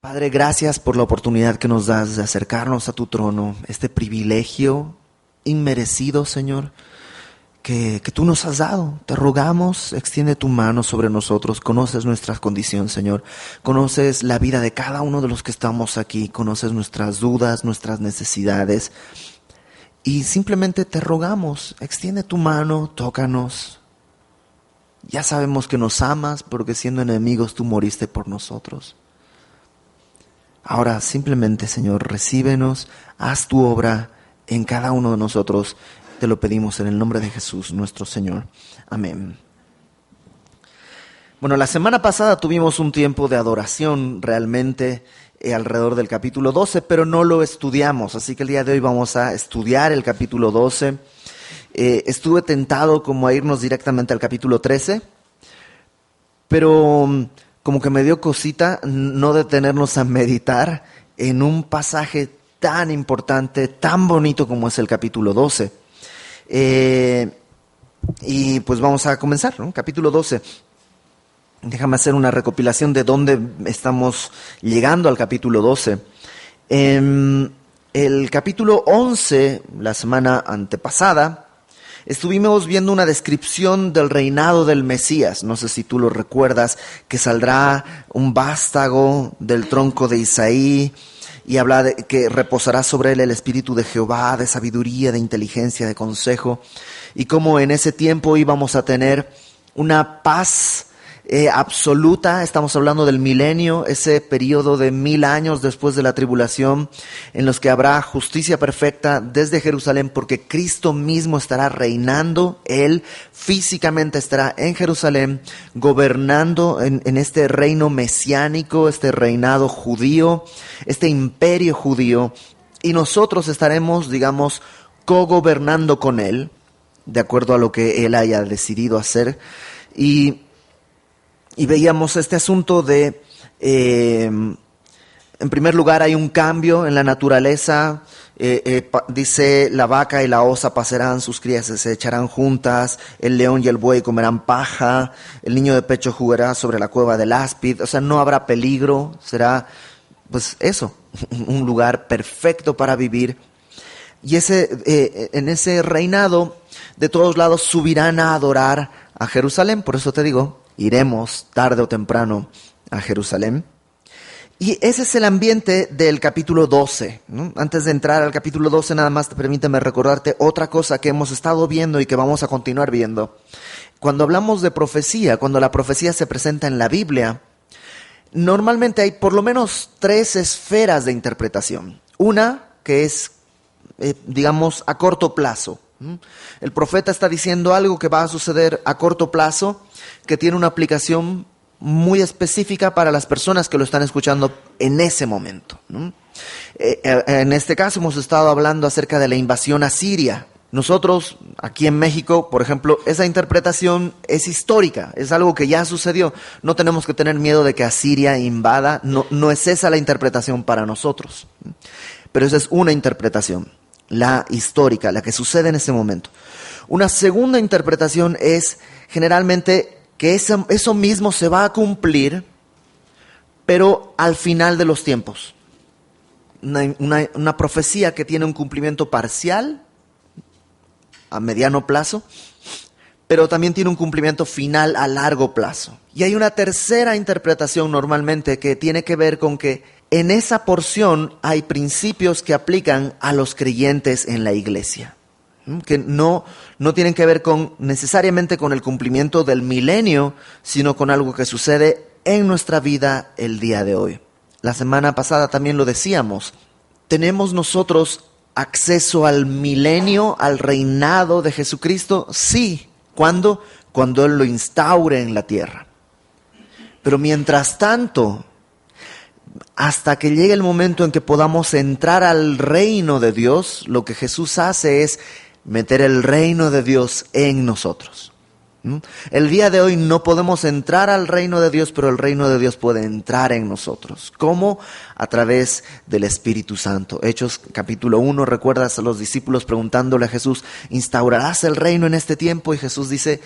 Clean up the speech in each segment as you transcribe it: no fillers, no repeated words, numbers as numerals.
Padre, gracias por la oportunidad que nos das de acercarnos a tu trono, este privilegio inmerecido, Señor, que tú nos has dado. Te rogamos, extiende tu mano sobre nosotros, conoces nuestra condición, Señor, conoces la vida de cada uno de los que estamos aquí, conoces nuestras dudas, nuestras necesidades, y simplemente te rogamos, extiende tu mano, tócanos. Ya sabemos que nos amas, porque siendo enemigos tú moriste por nosotros. Ahora simplemente, Señor, recíbenos, haz tu obra en cada uno de nosotros. Te lo pedimos en el nombre de Jesús, nuestro Señor. Amén. Bueno, la semana pasada tuvimos un tiempo de adoración realmente alrededor del capítulo 12, pero no lo estudiamos. Así que el día de hoy vamos a estudiar el capítulo 12. Estuve tentado como a irnos directamente al capítulo 13, pero como que me dio cosita no detenernos a meditar en un pasaje tan importante, tan bonito como es el capítulo 12. Y pues vamos a comenzar, ¿no? Capítulo 12. Déjame hacer una recopilación de dónde estamos llegando al capítulo 12. El capítulo 11, la semana antepasada, estuvimos viendo una descripción del reinado del Mesías. No sé si tú lo recuerdas, que saldrá un vástago del tronco de Isaí y habla de que reposará sobre él el espíritu de Jehová, de sabiduría, de inteligencia, de consejo, y cómo en ese tiempo íbamos a tener una paz absoluta. Estamos hablando del milenio, ese periodo de 1000 años después de la tribulación, en los que habrá justicia perfecta desde Jerusalén, porque Cristo mismo estará reinando. Él físicamente estará en Jerusalén, gobernando en este reino mesiánico, este reinado judío, este imperio judío, y nosotros estaremos, digamos, cogobernando con Él, de acuerdo a lo que Él haya decidido hacer. Y veíamos este asunto de, en primer lugar, hay un cambio en la naturaleza. Dice, la vaca y la osa pasarán, sus crías se echarán juntas, el león y el buey comerán paja, el niño de pecho jugará sobre la cueva del áspid. O sea, no habrá peligro, será, pues eso, un lugar perfecto para vivir. Y en ese reinado, de todos lados subirán a adorar a Jerusalén. Por eso te digo, iremos tarde o temprano a Jerusalén. Y ese es el ambiente del capítulo 12, ¿no? Antes de entrar al capítulo 12, nada más permíteme recordarte otra cosa que hemos estado viendo y que vamos a continuar viendo. Cuando hablamos de profecía, cuando la profecía se presenta en la Biblia, normalmente hay por lo menos 3 esferas de interpretación. Una que es, digamos, a corto plazo. El profeta está diciendo algo que va a suceder a corto plazo, que tiene una aplicación muy específica para las personas que lo están escuchando en ese momento, ¿no? En este caso hemos estado hablando acerca de la invasión a Siria. Nosotros, aquí en México, por ejemplo, esa interpretación es histórica, es algo que ya sucedió. No tenemos que tener miedo de que Asiria invada, no es esa la interpretación para nosotros. Pero esa es una interpretación, la histórica, la que sucede en ese momento. Una segunda interpretación es generalmente que eso mismo se va a cumplir, pero al final de los tiempos. Una profecía que tiene un cumplimiento parcial, a mediano plazo, pero también tiene un cumplimiento final a largo plazo. Y hay una tercera interpretación normalmente que tiene que ver con que en esa porción hay principios que aplican a los creyentes en la iglesia, que no tienen que ver necesariamente con el cumplimiento del milenio, sino con algo que sucede en nuestra vida el día de hoy. La semana pasada también lo decíamos, ¿tenemos nosotros acceso al milenio, al reinado de Jesucristo? Sí. ¿Cuándo? Cuando Él lo instaure en la tierra. Pero mientras tanto, hasta que llegue el momento en que podamos entrar al reino de Dios, lo que Jesús hace es meter el reino de Dios en nosotros. ¿Mm? El día de hoy no podemos entrar al reino de Dios, pero el reino de Dios puede entrar en nosotros. ¿Cómo? A través del Espíritu Santo. Hechos capítulo 1, recuerdas a los discípulos preguntándole a Jesús, ¿instaurarás el reino en este tiempo? Y Jesús dice,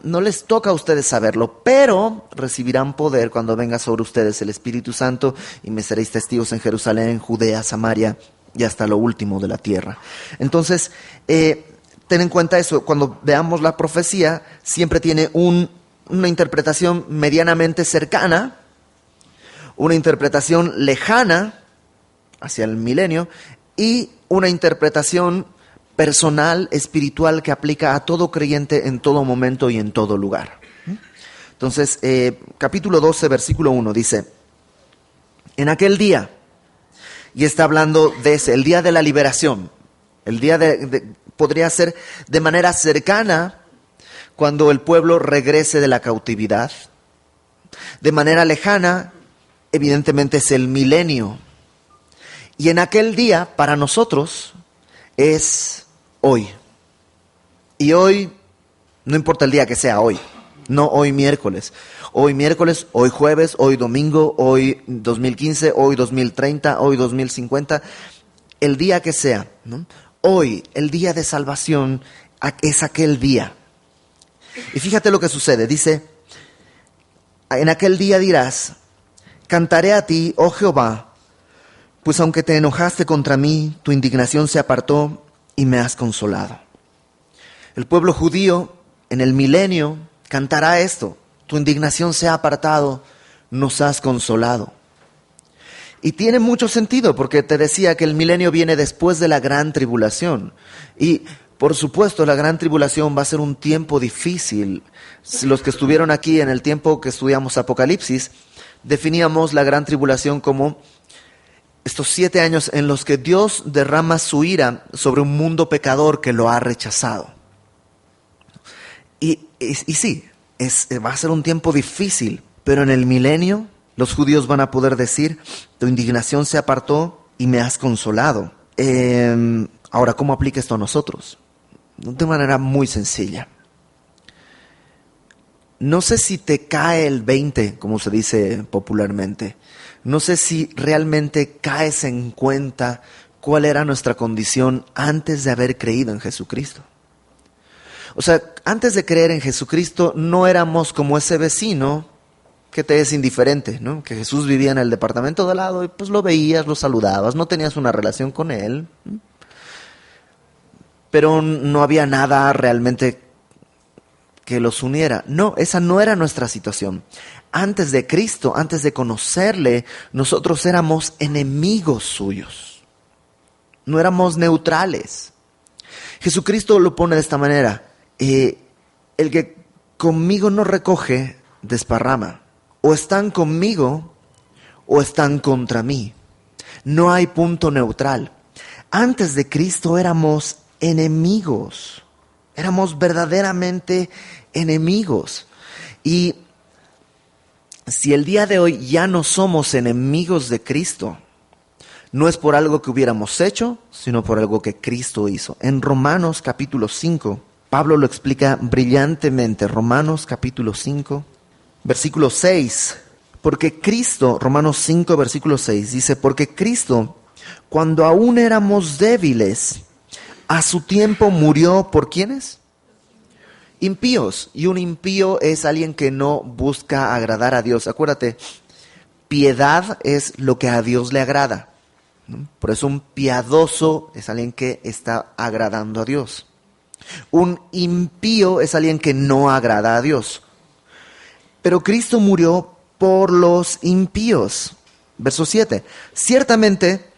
no les toca a ustedes saberlo, pero recibirán poder cuando venga sobre ustedes el Espíritu Santo y me seréis testigos en Jerusalén, Judea, Samaria y hasta lo último de la tierra. Entonces, ten en cuenta eso, cuando veamos la profecía, siempre tiene una interpretación medianamente cercana, una interpretación lejana hacia el milenio y una interpretación personal, espiritual, que aplica a todo creyente en todo momento y en todo lugar. Entonces, capítulo 12, versículo 1 dice, en aquel día, y está hablando de ese, el día de la liberación, el día podría ser de manera cercana cuando el pueblo regrese de la cautividad. De manera lejana, evidentemente es el milenio. Y en aquel día, para nosotros, es hoy. Y hoy, no importa el día que sea hoy, no hoy miércoles, hoy jueves, hoy domingo, hoy 2015, hoy 2030, hoy 2050, el día que sea, ¿no? Hoy, el día de salvación, es aquel día. Y fíjate lo que sucede. Dice, en aquel día dirás, cantaré a ti, oh Jehová, pues aunque te enojaste contra mí, tu indignación se apartó y me has consolado. El pueblo judío en el milenio cantará esto, tu indignación se ha apartado, nos has consolado. Y tiene mucho sentido porque te decía que el milenio viene después de la gran tribulación. Y por supuesto la gran tribulación va a ser un tiempo difícil. Los que estuvieron aquí en el tiempo que estudiamos Apocalipsis, definíamos la gran tribulación como estos 7 años en los que Dios derrama su ira sobre un mundo pecador que lo ha rechazado. Y sí, va a ser un tiempo difícil, pero en el milenio los judíos van a poder decir, tu indignación se apartó y me has consolado. Ahora, ¿cómo aplica esto a nosotros? De manera muy sencilla. No sé si te cae el 20, como se dice popularmente. No sé si realmente caes en cuenta cuál era nuestra condición antes de haber creído en Jesucristo. O sea, antes de creer en Jesucristo no éramos como ese vecino que te es indiferente, ¿no? Que Jesús vivía en el departamento de al lado y pues lo veías, lo saludabas, no tenías una relación con él, pero no había nada realmente que los uniera. No, esa no era nuestra situación. Antes de Cristo, antes de conocerle, nosotros éramos enemigos suyos. No éramos neutrales. Jesucristo lo pone de esta manera. El que conmigo no recoge, desparrama. O están conmigo o están contra mí. No hay punto neutral. Antes de Cristo éramos enemigos. Éramos verdaderamente enemigos. Y si el día de hoy ya no somos enemigos de Cristo, no es por algo que hubiéramos hecho, sino por algo que Cristo hizo. En Romanos capítulo 5, Pablo lo explica brillantemente. Romanos capítulo 5, versículo 6. Porque Cristo, Romanos 5, versículo 6, dice, porque Cristo, cuando aún éramos débiles, a su tiempo murió, ¿por quiénes? Impíos. Y un impío es alguien que no busca agradar a Dios. Acuérdate, piedad es lo que a Dios le agrada, ¿no? Por eso un piadoso es alguien que está agradando a Dios. Un impío es alguien que no agrada a Dios. Pero Cristo murió por los impíos. Verso 7. Ciertamente,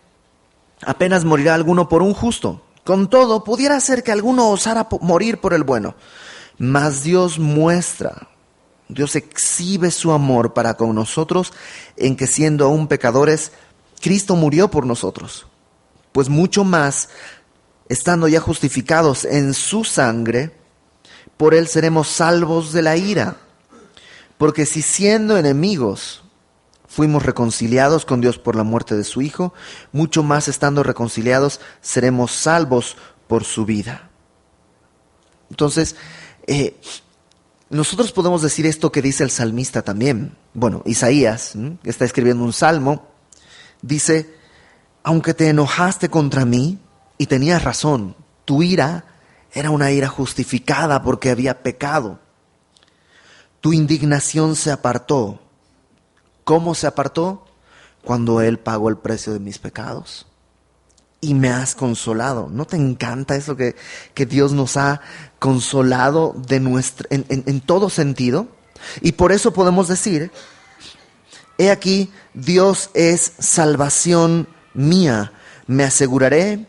apenas morirá alguno por un justo. Con todo, pudiera ser que alguno osara morir por el bueno. Mas Dios exhibe su amor para con nosotros en que siendo aún pecadores, Cristo murió por nosotros. Pues mucho más, estando ya justificados en su sangre, por él seremos salvos de la ira. Porque si siendo enemigos fuimos reconciliados con Dios por la muerte de su Hijo, mucho más estando reconciliados seremos salvos por su vida. Entonces, nosotros podemos decir esto que dice el salmista también. Bueno, Isaías, que está escribiendo un salmo, dice, aunque te enojaste contra mí y tenías razón, tu ira era una ira justificada porque había pecado. Tu indignación se apartó. ¿Cómo se apartó? Cuando Él pagó el precio de mis pecados. Y me has consolado. ¿No te encanta eso que Dios nos ha consolado en todo sentido? Y por eso podemos decir, he aquí, Dios es salvación mía. Me aseguraré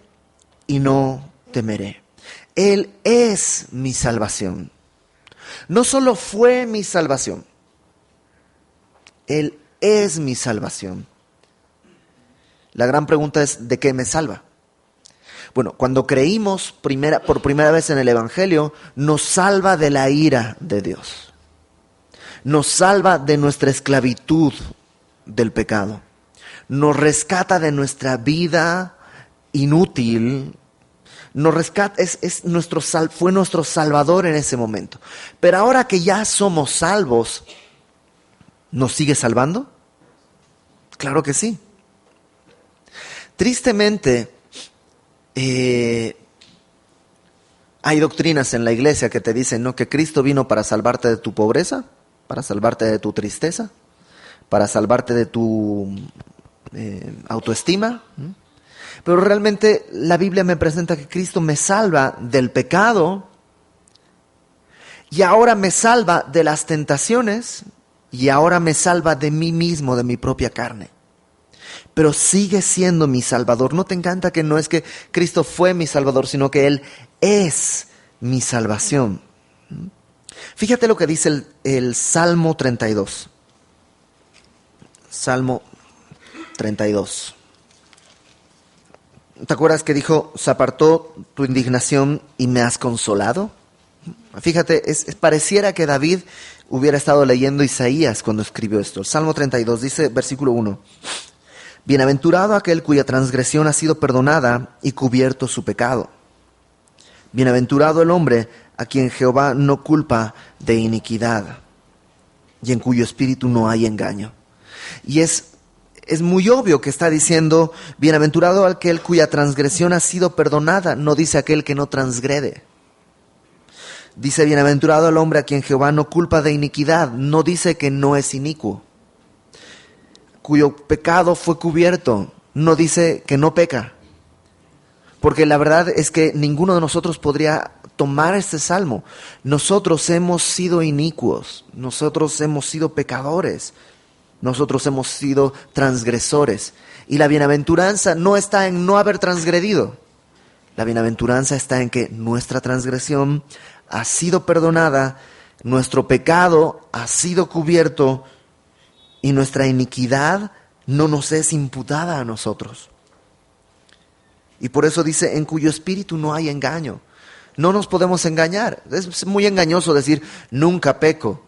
y no temeré. Él es mi salvación. No solo fue mi salvación, Él es mi salvación. La gran pregunta es, ¿de qué me salva? Bueno, cuando creímos por primera vez en el Evangelio, nos salva de la ira de Dios. Nos salva de nuestra esclavitud del pecado. Nos rescata de nuestra vida inútil. Nos rescata, fue nuestro Salvador en ese momento. Pero ahora que ya somos salvos, ¿nos sigue salvando? Claro que sí. Tristemente, hay doctrinas en la iglesia que te dicen, ¿no?, que Cristo vino para salvarte de tu pobreza, para salvarte de tu tristeza, para salvarte de tu autoestima. Pero realmente la Biblia me presenta que Cristo me salva del pecado y ahora me salva de las tentaciones y ahora me salva de mí mismo, de mi propia carne. Pero sigue siendo mi Salvador. ¿No te encanta que no es que Cristo fue mi Salvador, sino que Él es mi salvación? Fíjate lo que dice el Salmo 32. Salmo 32. ¿Te acuerdas que dijo, se apartó tu indignación y me has consolado? Fíjate, pareciera que David hubiera estado leyendo Isaías cuando escribió esto. El Salmo 32 dice, versículo 1. Bienaventurado aquel cuya transgresión ha sido perdonada y cubierto su pecado. Bienaventurado el hombre a quien Jehová no culpa de iniquidad y en cuyo espíritu no hay engaño. Y es muy obvio que está diciendo, bienaventurado aquel cuya transgresión ha sido perdonada, no dice aquel que no transgrede. Dice, bienaventurado el hombre a quien Jehová no culpa de iniquidad, no dice que no es inicuo. Cuyo pecado fue cubierto, no dice que no peca. Porque la verdad es que ninguno de nosotros podría tomar este salmo. Nosotros hemos sido inicuos, nosotros hemos sido pecadores, nosotros hemos sido transgresores. Y la bienaventuranza no está en no haber transgredido. La bienaventuranza está en que nuestra transgresión ha sido perdonada, nuestro pecado ha sido cubierto y nuestra iniquidad no nos es imputada a nosotros. Y por eso dice, en cuyo espíritu no hay engaño. No nos podemos engañar. Es muy engañoso decir, nunca peco.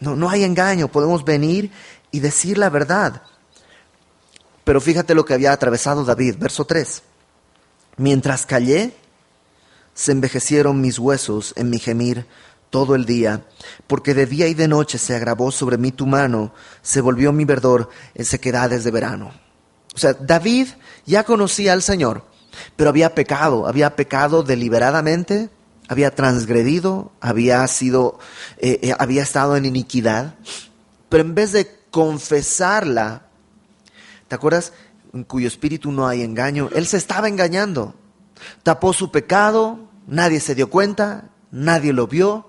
No hay engaño. Podemos venir y decir la verdad. Pero fíjate lo que había atravesado David. Verso 3. Mientras callé, se envejecieron mis huesos en mi gemir todo el día, porque de día y de noche se agravó sobre mí tu mano, se volvió mi verdor en sequedades de verano. O sea, David ya conocía al Señor, pero había pecado deliberadamente, había transgredido, había estado en iniquidad, pero en vez de confesarla, ¿te acuerdas? En cuyo espíritu no hay engaño, él se estaba engañando, tapó su pecado, nadie se dio cuenta, nadie lo vio.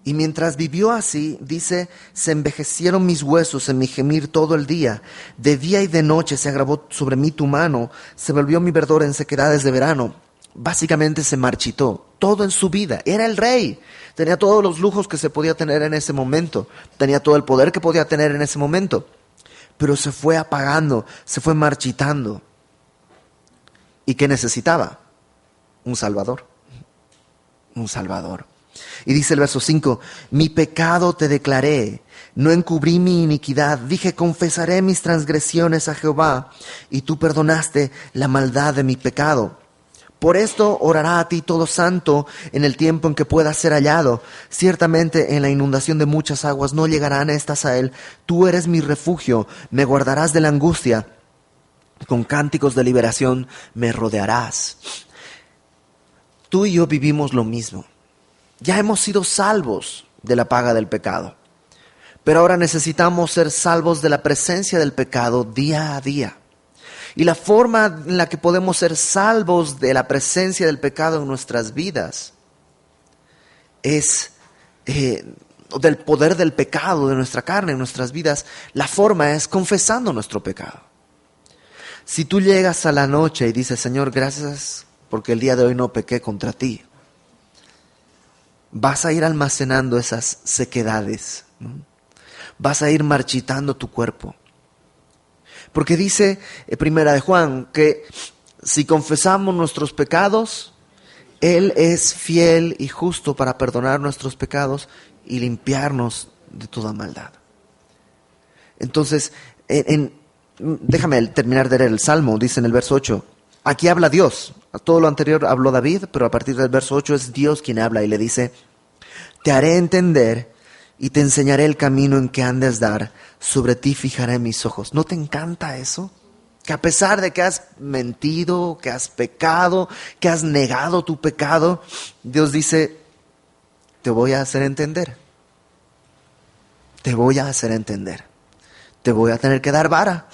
Y mientras vivió así, dice, se envejecieron mis huesos en mi gemir todo el día. De día y de noche se agravó sobre mí tu mano, se volvió mi verdor en sequedades de verano. Básicamente se marchitó todo en su vida. Era el rey, tenía todos los lujos que se podía tener en ese momento, tenía todo el poder que podía tener en ese momento. Pero se fue apagando, se fue marchitando. ¿Y qué necesitaba? Un Salvador. Un Salvador. Y dice el verso 5, mi pecado te declaré, no encubrí mi iniquidad, dije confesaré mis transgresiones a Jehová, y tú perdonaste la maldad de mi pecado. Por esto orará a ti todo santo en el tiempo en que pueda ser hallado. Ciertamente en la inundación de muchas aguas no llegarán estas a él. Tú eres mi refugio, me guardarás de la angustia. Con cánticos de liberación me rodearás. Tú y yo vivimos lo mismo. Ya hemos sido salvos de la paga del pecado. Pero ahora necesitamos ser salvos de la presencia del pecado día a día. Y la forma en la que podemos ser salvos de la presencia del pecado en nuestras vidas es del poder del pecado, de nuestra carne en nuestras vidas. La forma es confesando nuestro pecado. Si tú llegas a la noche y dices, Señor, gracias porque el día de hoy no pequé contra ti, vas a ir almacenando esas sequedades, ¿no? Vas a ir marchitando tu cuerpo. Porque dice Primera de Juan que si confesamos nuestros pecados, Él es fiel y justo para perdonar nuestros pecados y limpiarnos de toda maldad. Entonces, déjame terminar de leer el Salmo, dice en el verso 8. Aquí habla Dios. A todo lo anterior habló David, pero a partir del verso 8 es Dios quien habla y le dice, te haré entender y te enseñaré el camino en que andes dar, sobre ti fijaré mis ojos. ¿No te encanta eso? Que a pesar de que has mentido, que has pecado, que has negado tu pecado, Dios dice, te voy a hacer entender. Te voy a hacer entender. Te voy a tener que dar vara,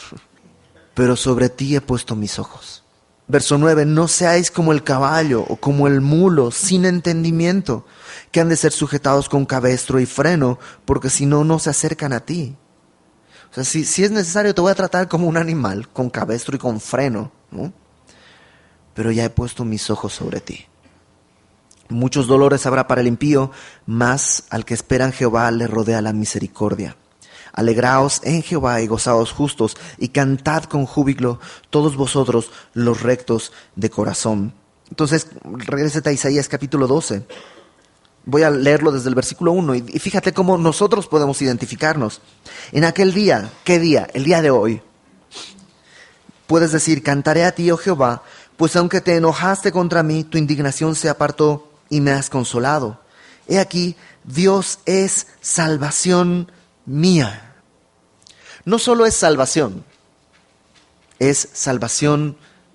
pero sobre ti he puesto mis ojos. Verso 9, no seáis como el caballo o como el mulo sin entendimiento, que han de ser sujetados con cabestro y freno, porque si no, no se acercan a ti. O sea, si es necesario, te voy a tratar como un animal, con cabestro y con freno, ¿no? Pero ya he puesto mis ojos sobre ti. Muchos dolores habrá para el impío, mas al que espera en Jehová le rodea la misericordia. Alegraos en Jehová y gozaos justos, y cantad con júbilo todos vosotros los rectos de corazón. Entonces, regrésate a Isaías capítulo 12. Voy a leerlo desde el versículo 1 y fíjate cómo nosotros podemos identificarnos. En aquel día, ¿qué día? El día de hoy. Puedes decir, cantaré a ti, oh Jehová, pues aunque te enojaste contra mí, tu indignación se apartó y me has consolado. He aquí, Dios es salvación mía. No solo es salvación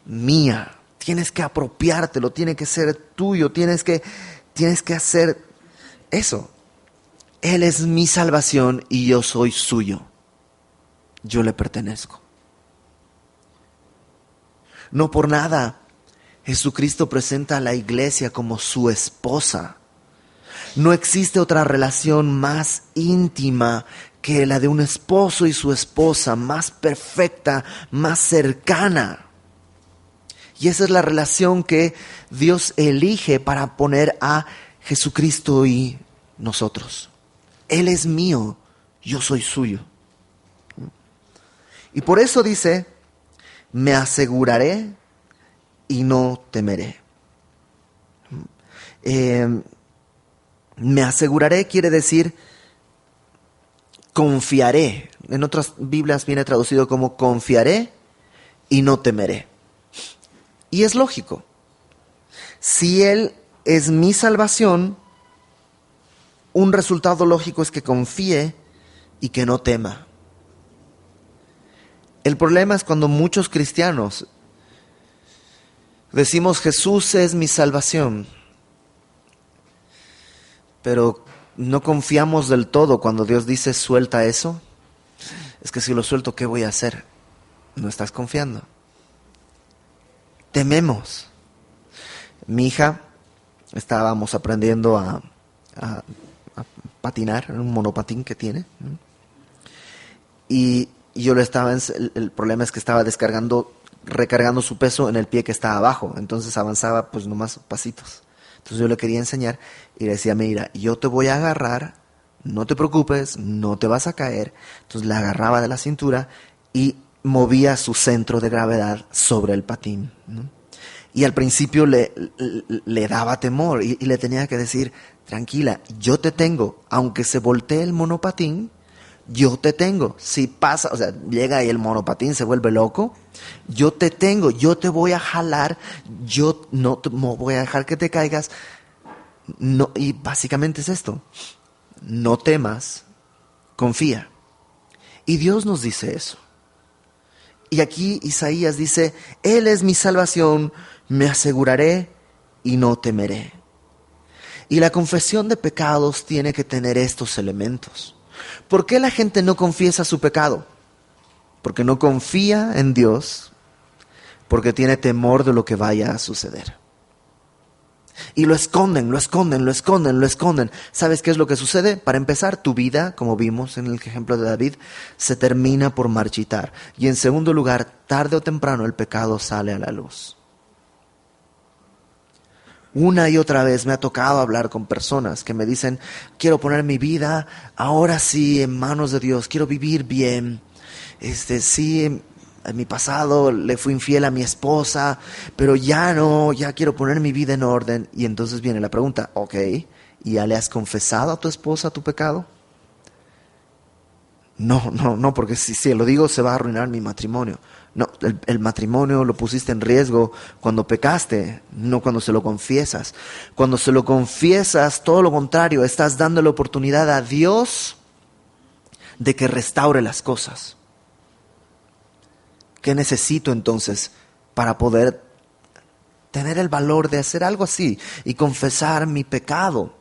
mía. Tienes que apropiártelo, tiene que ser tuyo, tienes que hacer eso. Él es mi salvación y yo soy suyo. Yo le pertenezco. No por nada, Jesucristo presenta a la iglesia como su esposa. No existe otra relación más íntima que la de un esposo y su esposa, más perfecta, más cercana. Y esa es la relación que Dios elige para poner a Jesucristo y nosotros. Él es mío, yo soy suyo. Y por eso dice, me aseguraré y no temeré. Me aseguraré quiere decir confiaré. En otras Biblias viene traducido como confiaré y no temeré. Y es lógico. Si Él es mi salvación, un resultado lógico es que confíe y que no tema. El problema es cuando muchos cristianos decimos Jesús es mi salvación, pero no confiamos del todo cuando Dios dice suelta eso. Es que si lo suelto, ¿qué voy a hacer? No estás confiando. Tememos. Mi hija, estábamos aprendiendo a patinar en un monopatín que tiene. Y yo el problema es que estaba recargando su peso en el pie que estaba abajo. Entonces avanzaba pues nomás pasitos. Entonces yo le quería enseñar y le decía, mira, yo te voy a agarrar, no te preocupes, no te vas a caer. Entonces la agarraba de la cintura y movía su centro de gravedad sobre el patín, ¿no? Y al principio le daba temor y le tenía que decir, tranquila, yo te tengo, aunque se voltee el monopatín, yo te tengo. Si pasa, o sea, llega ahí el monopatín, se vuelve loco, yo te tengo, yo te voy a jalar, yo no voy a dejar que te caigas. No, y básicamente es esto, no temas, confía. Y Dios nos dice eso. Y aquí Isaías dice, Él es mi salvación, me aseguraré y no temeré. Y la confesión de pecados tiene que tener estos elementos. ¿Por qué la gente no confiesa su pecado? Porque no confía en Dios, porque tiene temor de lo que vaya a suceder. Y lo esconden, lo esconden, lo esconden, lo esconden. ¿Sabes qué es lo que sucede? Para empezar, tu vida, como vimos en el ejemplo de David, se termina por marchitar. Y en segundo lugar, tarde o temprano el pecado sale a la luz. Una y otra vez me ha tocado hablar con personas que me dicen, quiero poner mi vida ahora sí en manos de Dios, quiero vivir bien. Sí, en mi pasado le fui infiel a mi esposa, pero ya no, ya quiero poner mi vida en orden. Y entonces viene la pregunta, ok, ¿y ya le has confesado a tu esposa tu pecado? No, porque si lo digo se va a arruinar mi matrimonio. No, el matrimonio lo pusiste en riesgo cuando pecaste, no cuando se lo confiesas. Cuando se lo confiesas, todo lo contrario, estás dando la oportunidad a Dios de que restaure las cosas. ¿Qué necesito entonces para poder tener el valor de hacer algo así y confesar mi pecado?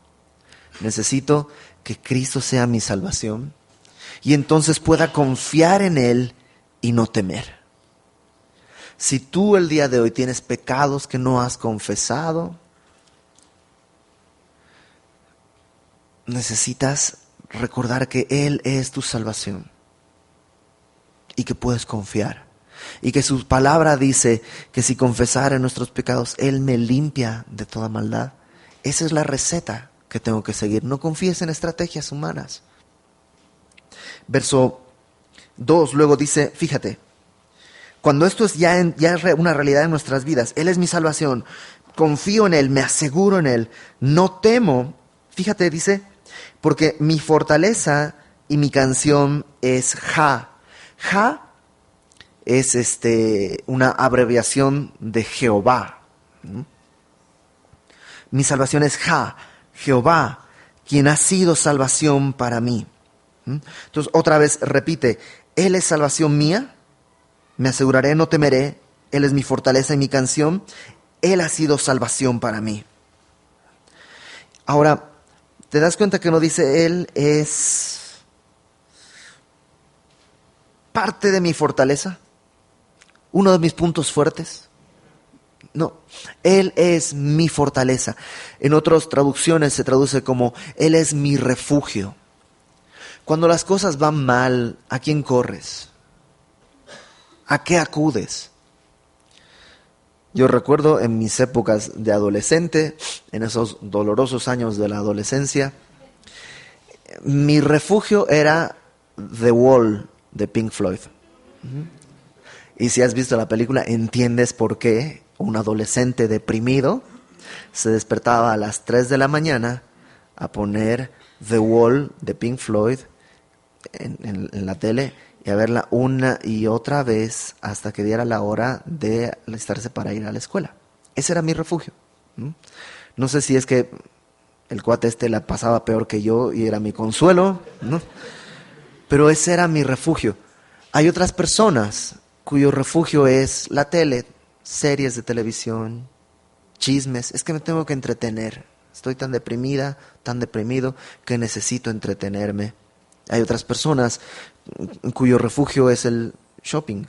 Necesito que Cristo sea mi salvación y entonces pueda confiar en Él y no temer. Si tú el día de hoy tienes pecados que no has confesado, necesitas recordar que Él es tu salvación y que puedes confiar. Y que su palabra dice que si confesara nuestros pecados, Él me limpia de toda maldad. Esa es la receta que tengo que seguir. No confíes en estrategias humanas. Verso 2 luego dice, fíjate, cuando esto es ya es una realidad en nuestras vidas, Él es mi salvación, confío en Él, me aseguro en Él, no temo, fíjate, dice, porque mi fortaleza y mi canción es Ja. Ja es una abreviación de Jehová. Mi salvación es Ja, Jehová, quien ha sido salvación para mí. Entonces otra vez repite, Él es salvación mía, me aseguraré, no temeré, Él es mi fortaleza y mi canción, Él ha sido salvación para mí. Ahora, ¿te das cuenta que no dice Él es parte de mi fortaleza? ¿Uno de mis puntos fuertes? No, Él es mi fortaleza. En otras traducciones se traduce como Él es mi refugio. Cuando las cosas van mal, ¿a quién corres? ¿A qué acudes? Yo recuerdo en mis épocas de adolescente, en esos dolorosos años de la adolescencia, mi refugio era The Wall de Pink Floyd. Y si has visto la película, entiendes por qué un adolescente deprimido se despertaba a las 3 de la mañana a poner The Wall de Pink Floyd en la tele y a verla una y otra vez hasta que diera la hora de alistarse para ir a la escuela. Ese era mi refugio. No sé si es que el cuate la pasaba peor que yo y era mi consuelo, ¿no? Pero ese era mi refugio. Hay otras personas cuyo refugio es la tele, series de televisión, chismes. Es que me tengo que entretener. Estoy tan deprimida, tan deprimido que necesito entretenerme. Hay otras personas cuyo refugio es el shopping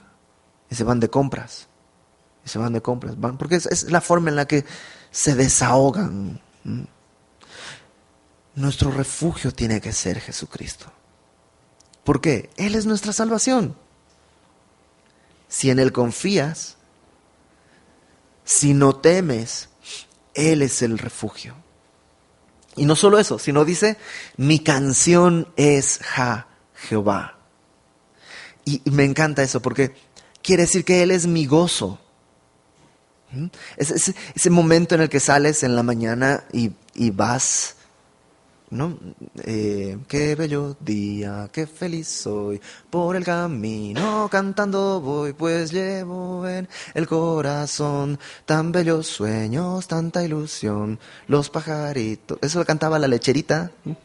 y se van de compras. Porque es la forma en la que se desahogan. Nuestro refugio tiene que ser Jesucristo. ¿Por qué? Él es nuestra salvación. Si en Él confías, si no temes, Él es el refugio. Y no solo eso, sino dice, mi canción es Jehová. Y me encanta eso porque quiere decir que Él es mi gozo. Ese momento en el que sales en la mañana y vas ¿no? Qué bello día, qué feliz soy, por el camino cantando voy, pues llevo en el corazón tan bellos sueños, tanta ilusión, los pajaritos. Eso lo cantaba la lecherita, ¿no?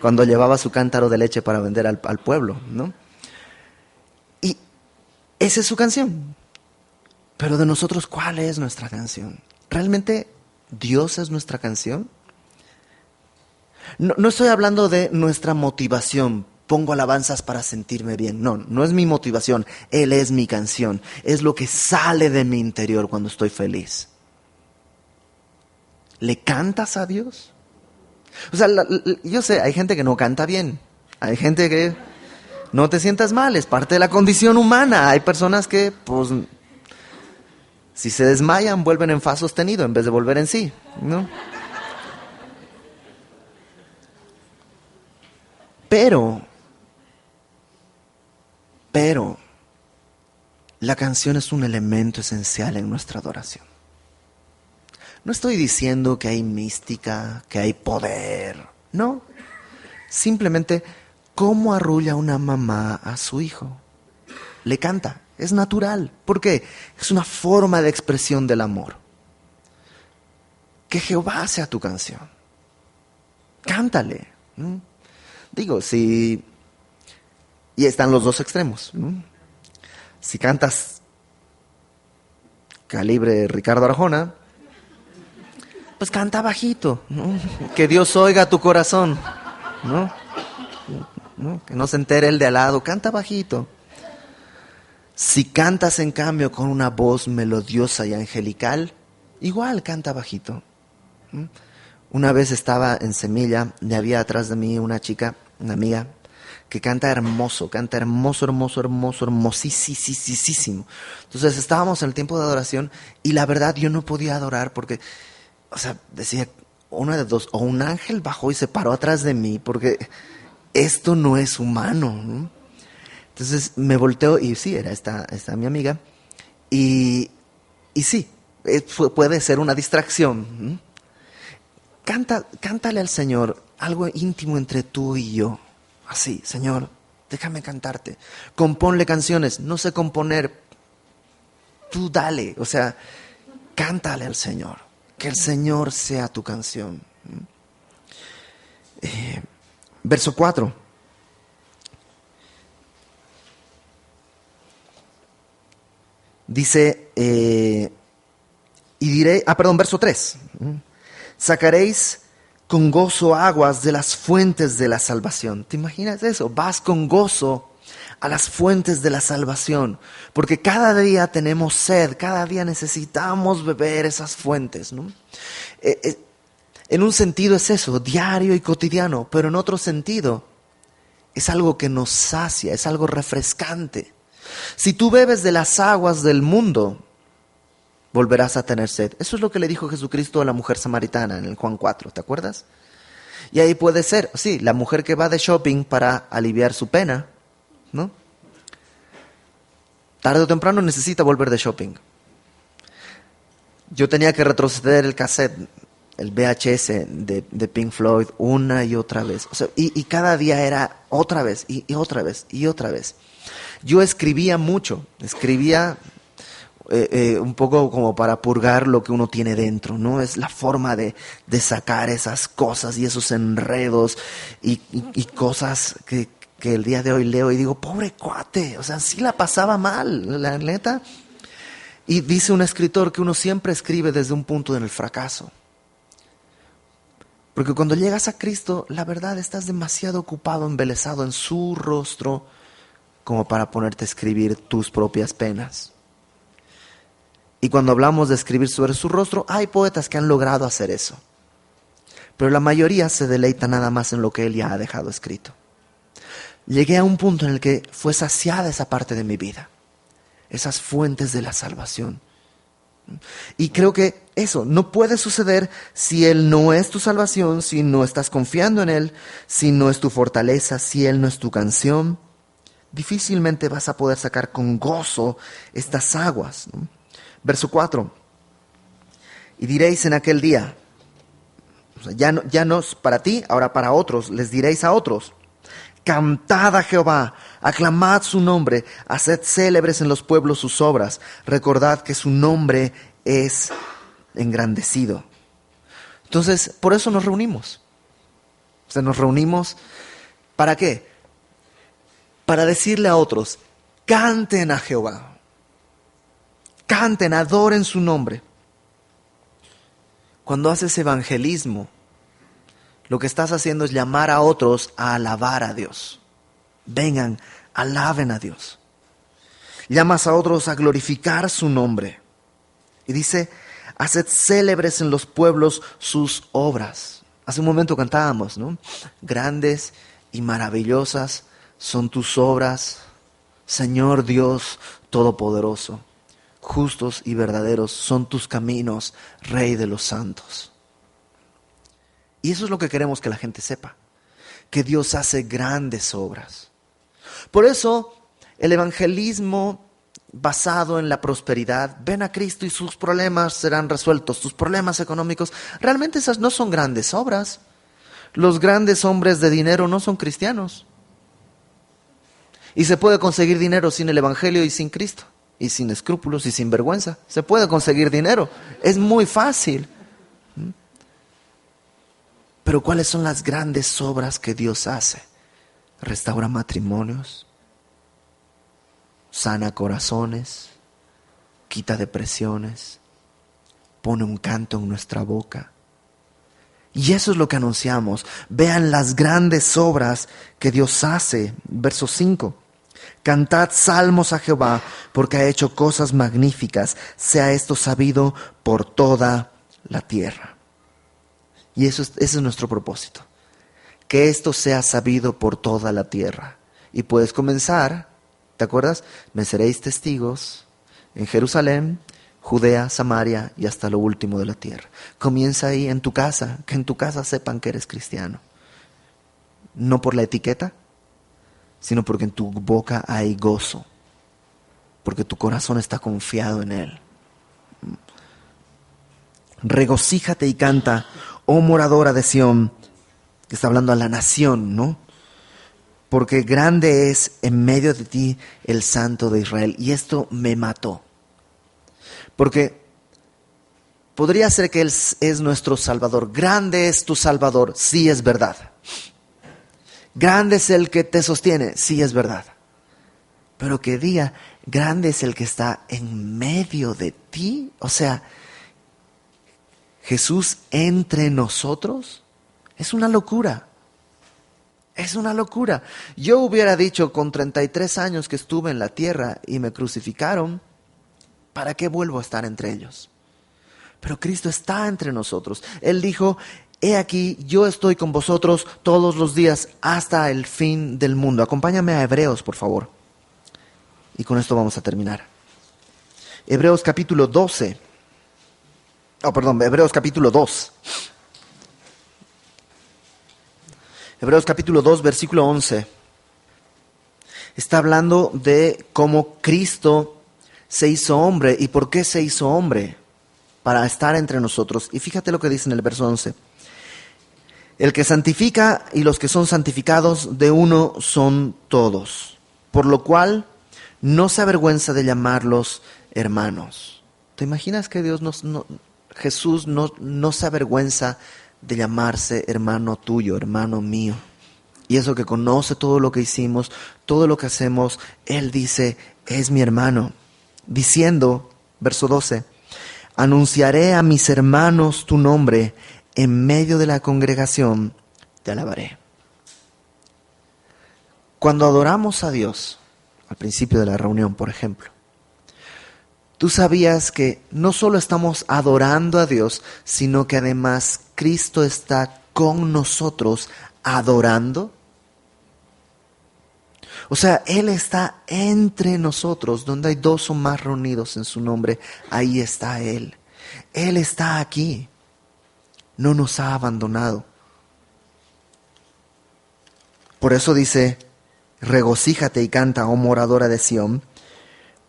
Cuando llevaba su cántaro de leche para vender al pueblo, ¿no? Y esa es su canción. Pero de nosotros, ¿cuál es nuestra canción? ¿Realmente Dios es nuestra canción? No estoy hablando de nuestra motivación. Pongo alabanzas para sentirme bien. No, no es mi motivación. Él es mi canción. Es lo que sale de mi interior cuando estoy feliz. ¿Le cantas a Dios? O sea, yo sé, hay gente que no canta bien. Hay gente que no te sientas mal. Es parte de la condición humana. Hay personas que, pues, si se desmayan, vuelven en fa sostenido en vez de volver en sí, ¿no? Pero, la canción es un elemento esencial en nuestra adoración. No estoy diciendo que hay mística, que hay poder, no. Simplemente, ¿cómo arrulla una mamá a su hijo? Le canta, es natural. ¿Por qué? Es una forma de expresión del amor. Que Jehová sea tu canción. Cántale. Digo, si... Y están los dos extremos, ¿no? Si cantas calibre Ricardo Arjona, pues canta bajito, ¿no? Que Dios oiga tu corazón, ¿no? Que no se entere el de al lado, canta bajito. Si cantas en cambio con una voz melodiosa y angelical, igual canta bajito. Una vez estaba en Semilla y había atrás de mí una chica, una amiga, que canta hermoso, hermosísimo. Entonces estábamos en el tiempo de adoración y la verdad yo no podía adorar porque, o sea, decía, una de dos, o un ángel bajó y se paró atrás de mí porque esto no es humano, ¿no? Entonces me volteo y sí, era esta mi amiga y sí, puede ser una distracción, ¿no? Cántale al Señor algo íntimo entre tú y yo. Así, Señor, déjame cantarte. Componle canciones, no sé componer. Tú dale, o sea, cántale al Señor. Que el Señor sea tu canción. Verso 4. Dice, y diré, verso 3. Sacaréis con gozo aguas de las fuentes de la salvación. ¿Te imaginas eso? Vas con gozo a las fuentes de la salvación, porque cada día tenemos sed, cada día necesitamos beber esas fuentes, ¿no? En un sentido es eso, diario y cotidiano, pero en otro sentido es algo que nos sacia, es algo refrescante. Si tú bebes de las aguas del mundo, volverás a tener sed. Eso es lo que le dijo Jesucristo a la mujer samaritana en el Juan 4, ¿te acuerdas? Y ahí puede ser, sí, la mujer que va de shopping para aliviar su pena, ¿no? Tarde o temprano necesita volver de shopping. Yo tenía que retroceder el cassette, el VHS de Pink Floyd una y otra vez. O sea, y cada día era otra vez, y otra vez, y otra vez. Yo escribía mucho, un poco como para purgar lo que uno tiene dentro, ¿no? Es la forma de sacar esas cosas y esos enredos y cosas que el día de hoy leo y digo, pobre cuate, o sea, sí la pasaba mal, la neta. Y dice un escritor que uno siempre escribe desde un punto en el fracaso. Porque cuando llegas a Cristo, la verdad estás demasiado ocupado, embelesado en su rostro, como para ponerte a escribir tus propias penas. Y cuando hablamos de escribir sobre su rostro, hay poetas que han logrado hacer eso. Pero la mayoría se deleita nada más en lo que él ya ha dejado escrito. Llegué a un punto en el que fue saciada esa parte de mi vida, esas fuentes de la salvación. Y creo que eso no puede suceder si Él no es tu salvación, si no estás confiando en Él, si no es tu fortaleza, si Él no es tu canción. Difícilmente vas a poder sacar con gozo estas aguas, ¿no? Verso 4. Y diréis en aquel día, O sea, ya no es para ti, ahora para otros, les diréis a otros. Cantad a Jehová, aclamad su nombre, haced célebres en los pueblos sus obras, recordad que su nombre es engrandecido. Entonces, por eso nos reunimos. O sea, nos reunimos, ¿para qué? Para decirle a otros, canten a Jehová, canten, adoren su nombre. Cuando haces evangelismo, lo que estás haciendo es llamar a otros a alabar a Dios. Vengan, alaben a Dios. Llamas a otros a glorificar su nombre. Y dice, haced célebres en los pueblos sus obras. Hace un momento cantábamos, ¿no? Grandes y maravillosas son tus obras, Señor Dios Todopoderoso. Justos y verdaderos son tus caminos, Rey de los santos. Y eso es lo que queremos que la gente sepa, que Dios hace grandes obras. Por eso el evangelismo basado en la prosperidad, ven a Cristo y sus problemas serán resueltos, tus problemas económicos, realmente esas no son grandes obras. Los grandes hombres de dinero no son cristianos. Y se puede conseguir dinero sin el evangelio y sin Cristo, y sin escrúpulos y sin vergüenza. Se puede conseguir dinero, es muy fácil. Pero ¿cuáles son las grandes obras que Dios hace? Restaura matrimonios, sana corazones, quita depresiones, pone un canto en nuestra boca. Y eso es lo que anunciamos. Vean las grandes obras que Dios hace. Verso 5. Cantad salmos a Jehová, porque ha hecho cosas magníficas. Sea esto sabido por toda la tierra. Y ese es nuestro propósito. Que esto sea sabido por toda la tierra. Y puedes comenzar, ¿te acuerdas? Me seréis testigos en Jerusalén, Judea, Samaria y hasta lo último de la tierra. Comienza ahí en tu casa, que en tu casa sepan que eres cristiano. No por la etiqueta, sino porque en tu boca hay gozo. Porque tu corazón está confiado en Él. Regocíjate y canta, oh moradora de Sión, que está hablando a la nación, ¿no? Porque grande es en medio de ti el Santo de Israel. Y esto me mató. Porque podría ser que Él es nuestro Salvador. Grande es tu Salvador, sí es verdad. Grande es el que te sostiene, sí es verdad. Pero que diga, grande es el que está en medio de ti. O sea, Jesús entre nosotros, es una locura. Es una locura. Yo hubiera dicho con 33 años que estuve en la tierra y me crucificaron, ¿para qué vuelvo a estar entre ellos? Pero Cristo está entre nosotros. Él dijo, he aquí, yo estoy con vosotros todos los días hasta el fin del mundo. Acompáñame a Hebreos, por favor. Y con esto vamos a terminar. Hebreos capítulo 12. Hebreos capítulo 2. Hebreos capítulo 2, versículo 11. Está hablando de cómo Cristo se hizo hombre. ¿Y por qué se hizo hombre? Para estar entre nosotros. Y fíjate lo que dice en el verso 11. El que santifica y los que son santificados de uno son todos. Por lo cual no se avergüenza de llamarlos hermanos. ¿Te imaginas que Jesús no se avergüenza de llamarse hermano tuyo, hermano mío? Y eso que conoce todo lo que hicimos, todo lo que hacemos, Él dice, es mi hermano. Diciendo, verso 12, anunciaré a mis hermanos tu nombre, en medio de la congregación te alabaré. Cuando adoramos a Dios, al principio de la reunión, por ejemplo, tú sabías que no solo estamos adorando a Dios, sino que además Cristo está con nosotros adorando. O sea, Él está entre nosotros, donde hay dos o más reunidos en su nombre, ahí está Él. Él está aquí, no nos ha abandonado. Por eso dice, regocíjate y canta, oh moradora de Sión,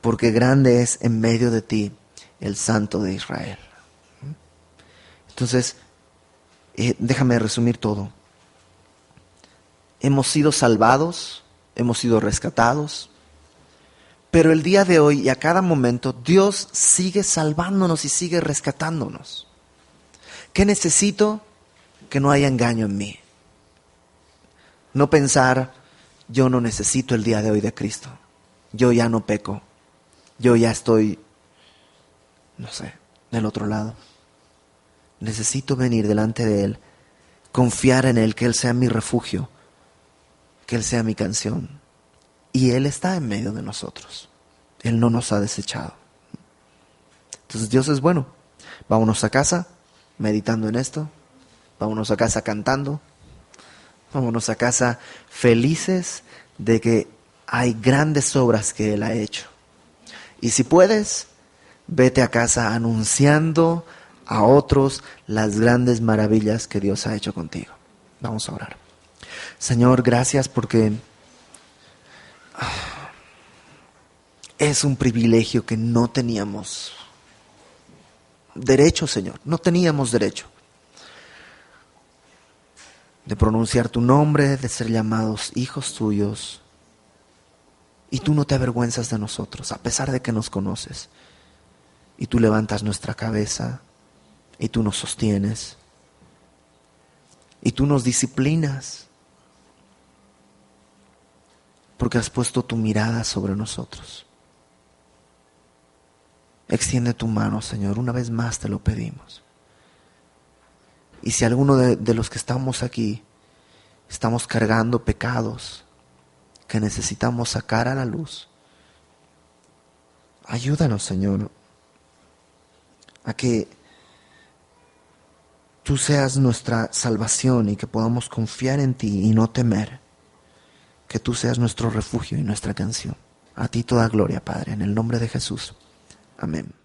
porque grande es en medio de ti el Santo de Israel. Entonces, Déjame resumir todo. Hemos sido salvados, hemos sido rescatados, pero el día de hoy y a cada momento Dios sigue salvándonos y sigue rescatándonos. ¿Qué necesito? Que no haya engaño en mí. No pensar, yo no necesito el día de hoy de Cristo. Yo ya no peco. Yo ya estoy, no sé, del otro lado. Necesito venir delante de Él, confiar en Él, que Él sea mi refugio, que Él sea mi canción. Y Él está en medio de nosotros. Él no nos ha desechado. Entonces Dios es bueno. Vámonos a casa meditando en esto. Vámonos a casa cantando. Vámonos a casa felices de que hay grandes obras que Él ha hecho. Y si puedes, vete a casa anunciando a otros las grandes maravillas que Dios ha hecho contigo. Vamos a orar. Señor, gracias porque es un privilegio que no teníamos derecho, Señor. No teníamos derecho de pronunciar tu nombre, de ser llamados hijos tuyos. Y tú no te avergüenzas de nosotros, a pesar de que nos conoces. Y tú levantas nuestra cabeza, y tú nos sostienes, y tú nos disciplinas, porque has puesto tu mirada sobre nosotros. Extiende tu mano, Señor, una vez más te lo pedimos. Y si alguno de los que estamos aquí estamos cargando pecados que necesitamos sacar a la luz, ayúdanos, Señor, a que tú seas nuestra salvación y que podamos confiar en ti y no temer. Que tú seas nuestro refugio y nuestra canción. A ti toda gloria, Padre, en el nombre de Jesús. Amén.